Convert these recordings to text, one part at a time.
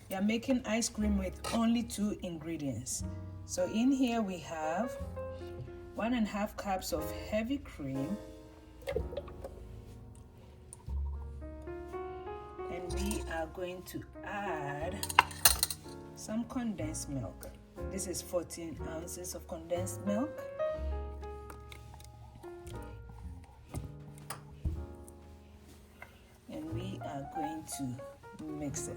We are making ice cream with only 2 ingredients. So in here we have 1.5 cups of heavy cream, and we are going to add some condensed milk. This is 14 ounces of condensed milk. And we are going to mix it.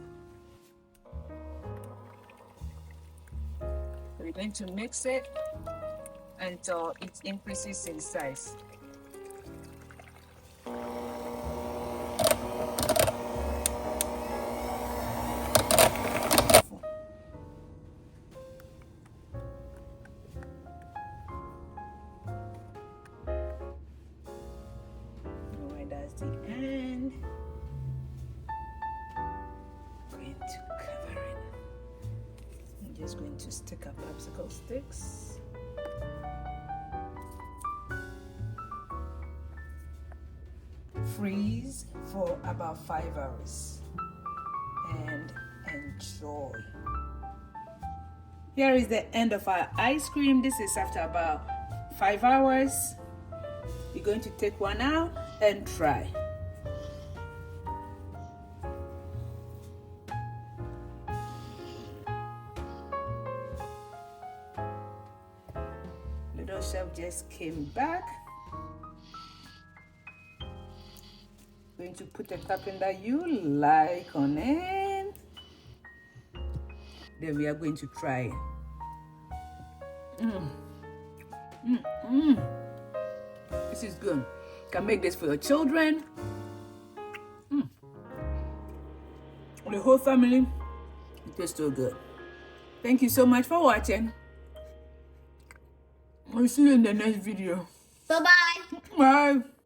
We're going to mix it until it increases in size. Alright, that's the end. Going to cover it. I'm just going to stick up popsicle sticks. Freeze for about 5 hours and enjoy. Here is the end of our ice cream. This is after about 5 hours. We're going to take one out and try. Little chef just came back. Going to put a topping that you like on it. Then we are going to try it. This is good. You can make this for your children. The whole family. It tastes so good. Thank you so much for watching. I'll see you in the next video. Bye-bye. Bye.